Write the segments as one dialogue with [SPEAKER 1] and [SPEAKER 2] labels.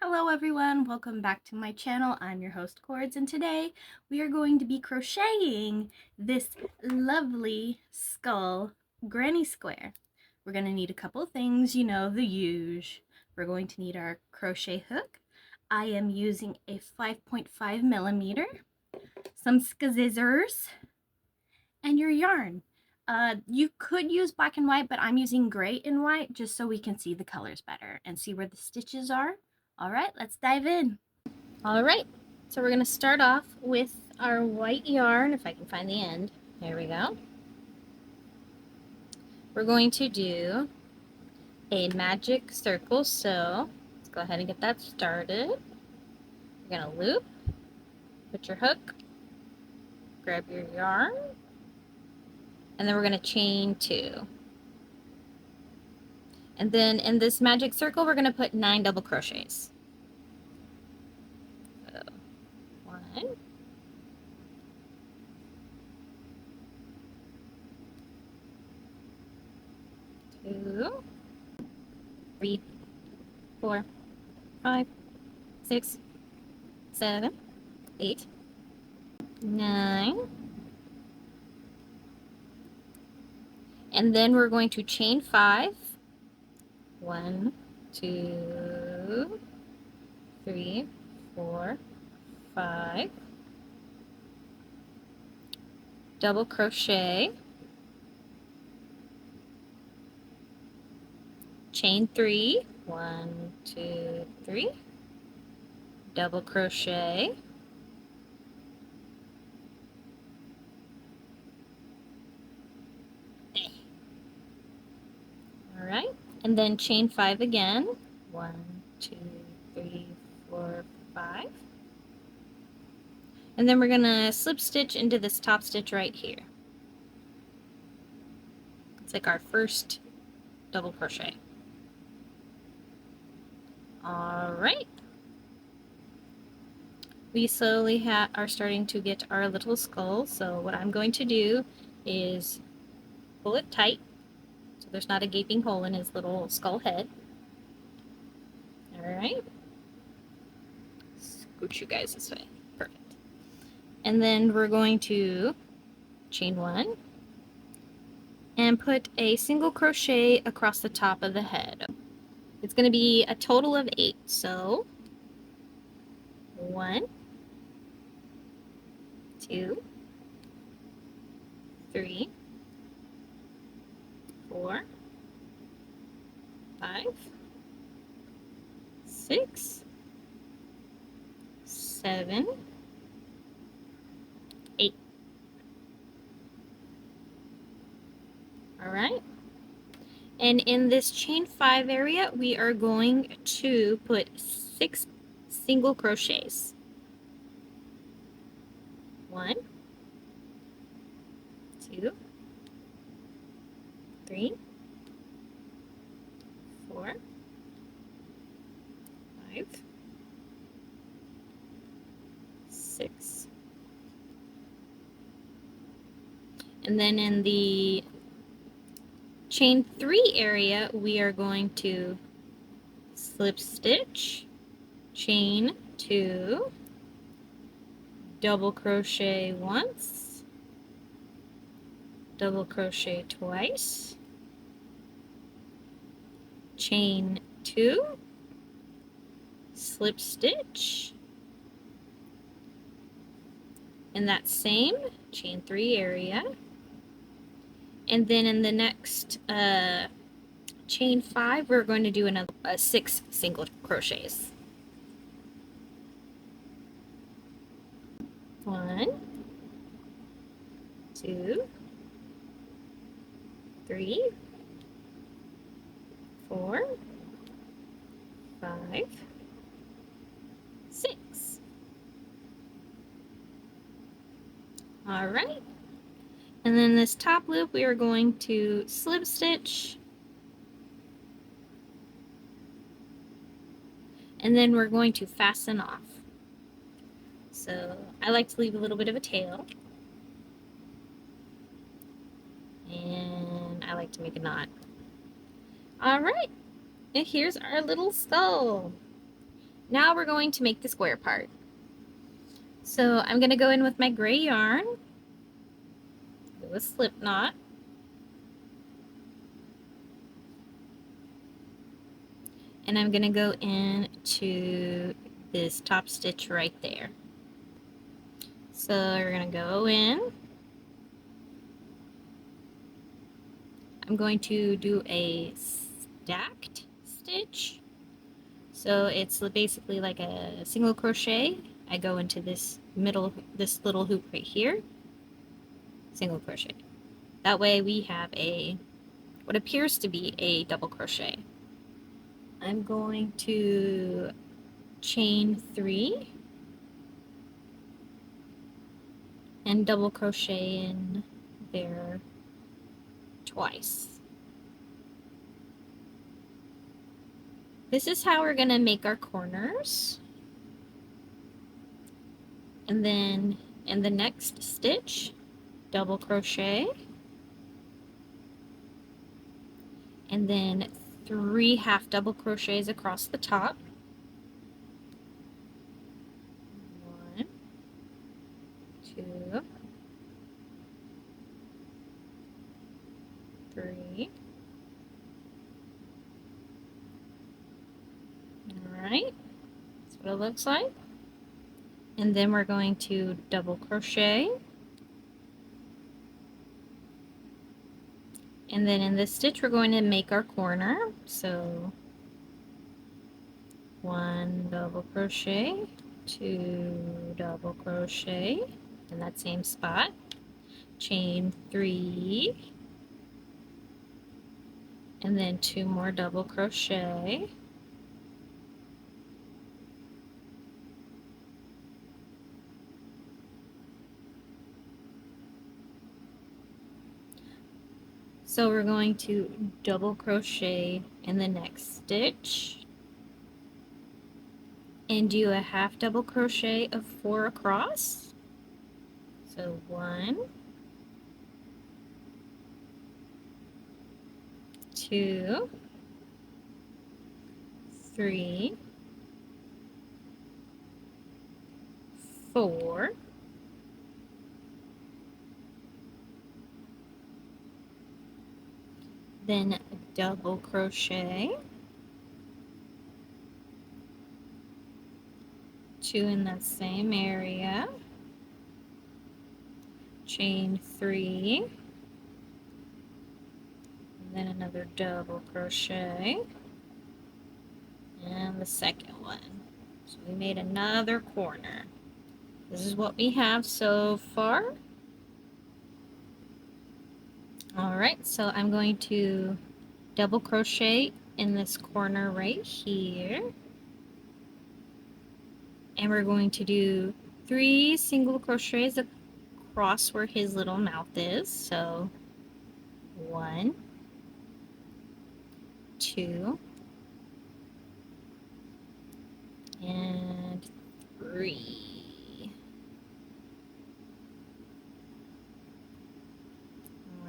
[SPEAKER 1] Hello everyone, welcome back to my channel. I'm your host Cords, and today we are going to be crocheting this lovely skull granny square. We're going to need a couple things, the usual. We're going to need our crochet hook. I am using a 5.5 millimeter, some scissors, and your yarn. You could use black and white, but I'm using gray and white just so we can see the colors better and see where the stitches are. All right, let's dive in. All right, so we're gonna start off with our white yarn, if I can find the end. There we go. We're going to do a magic circle, so let's go ahead and get that started. You're gonna loop, put your hook, grab your yarn, and then we're gonna chain 2. And then in this magic circle, we're gonna put 9 double crochets. So, 1, 2, 3, 4, 5, 6, 7, 8, 9. And then we're going to chain 5. 1, 2, 3, 4, 5. Double crochet. Chain 3. 1, 2, 3. Double crochet. All right. And then chain 5 again. 1, 2, 3, 4, 5. And then we're going to slip stitch into this top stitch right here. It's like our first double crochet. All right. We slowly are starting to get our little skull, so what I'm going to do is pull it tight so there's not a gaping hole in his little skull head. Alright. Scooch you guys this way. Perfect. And then we're going to chain 1 and put a single crochet across the top of the head. It's going to be a total of 8, so 1, 2, 3, 4, 5, 6, 7, 8. All right. And in this chain 5 area, we are going to put 6 single crochets. 1, 2, 3, 4, 5, 6. And then in the chain 3 area, we are going to slip stitch, chain 2, double crochet once, double crochet twice, chain 2, slip stitch, in that same chain 3 area. And then in the next chain 5, we're going to do another 6 single crochets. 1, 2, 3, 4, 5, 6. All right. And then this top loop, we are going to slip stitch. And then we're going to fasten off. So I like to leave a little bit of a tail. And I like to make a knot. All right. And here's our little skull. Now we're going to make the square part. So I'm going to go in with my gray yarn, do a slip knot, and I'm going to go into this top stitch right there. So we're going to go in. I'm going to do a stacked stitch. So it's basically like a single crochet. I go into this this little hoop right here, single crochet. That way we have what appears to be a double crochet. I'm going to chain 3 and double crochet in there twice. This is how we're going to make our corners. And then in the next stitch, double crochet, and then 3 half double crochets across the top. 1, 2, 3. Alright, that's what it looks like. And then we're going to double crochet. And then in this stitch we're going to make our corner. So 1 double crochet, 2 double crochet in that same spot, chain 3, and then 2 more double crochet. So we're going to double crochet in the next stitch and do a half double crochet of 4 across. So 1, 2, 3, 4, then double crochet, 2 in that same area, chain 3, and then another double crochet, and the second one. So we made another corner. This is what we have so far. Alright, so I'm going to double crochet in this corner right here. And we're going to do 3 single crochets across where his little mouth is. So 1, 2, and 3.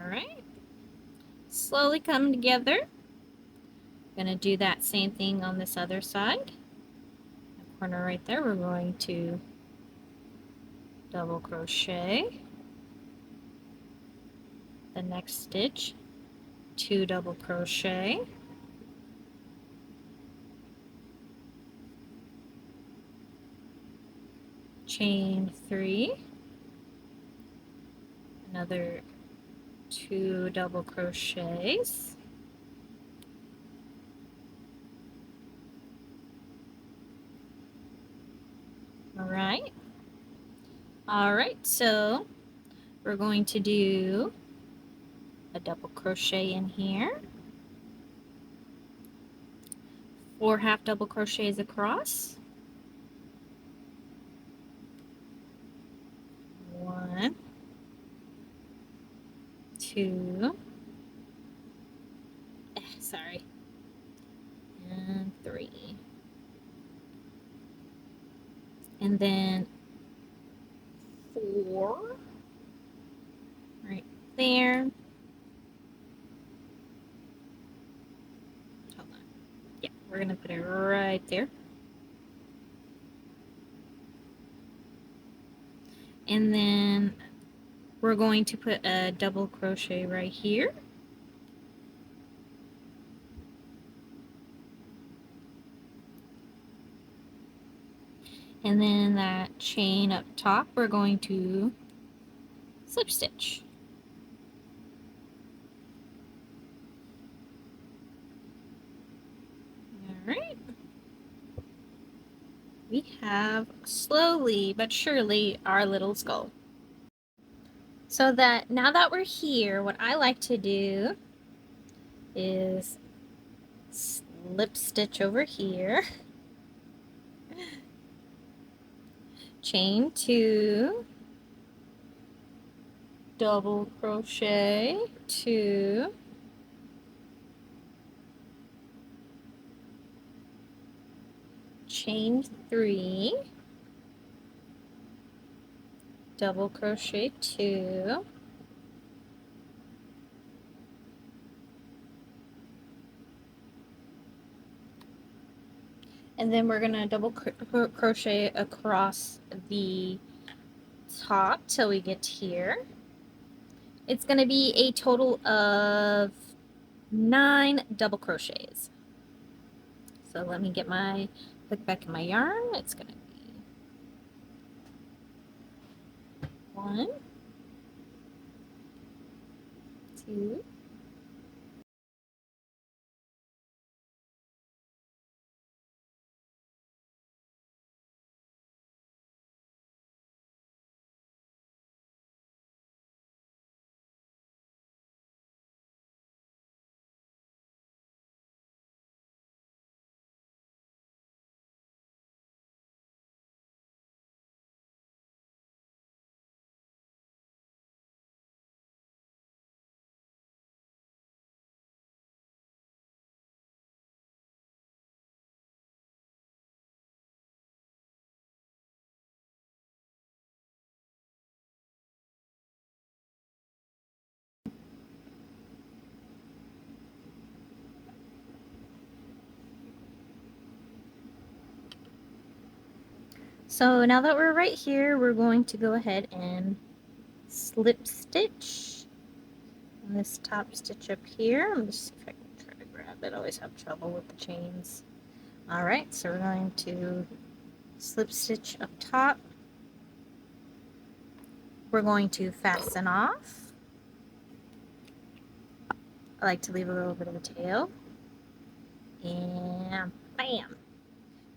[SPEAKER 1] Alright. Slowly come together. Gonna do that same thing on this other side. The corner right there, we're going to double crochet. The next stitch, 2 double crochet. Chain 3. Another 2 double crochets. Alright, so we're going to do a double crochet in here, 4 half double crochets across, 1, 2, sorry, and 3, and then 4 right there. Hold on. Yeah, we're gonna put it right there. And then we're going to put a double crochet right here. And then that chain up top, we're going to slip stitch. Alright. We have, slowly but surely, our little skull. So that now that we're here, what I like to do is slip stitch over here, chain 2, double crochet 2, chain 3, double crochet 2, and then we're gonna double crochet across the top till we get here. It's gonna be a total of 9 double crochets. So let me get my hook back in my yarn. It's gonna be 1, 2, 1. So now that we're right here, we're going to go ahead and slip stitch on this top stitch up here. Let me see if I can try to grab it. I always have trouble with the chains. Alright, so we're going to slip stitch up top. We're going to fasten off. I like to leave a little bit of a tail. And bam!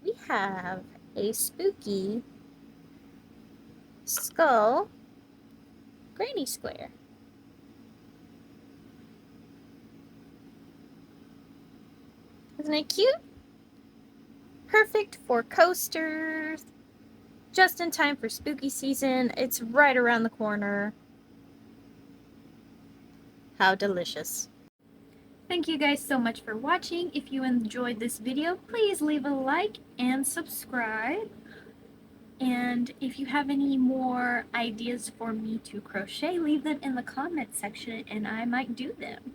[SPEAKER 1] We have a spooky skull granny square. Isn't it cute? Perfect for coasters. Just in time for spooky season. It's right around the corner. How delicious. Thank you guys so much for watching. If you enjoyed this video, please leave a like and subscribe. And if you have any more ideas for me to crochet, leave them in the comment section and I might do them.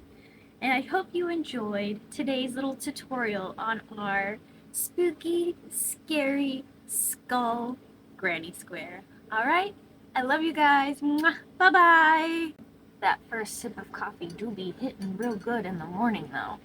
[SPEAKER 1] And I hope you enjoyed today's little tutorial on our spooky, scary skull granny square. Alright? I love you guys. Bye-bye. That first sip of coffee do be hitting real good in the morning though.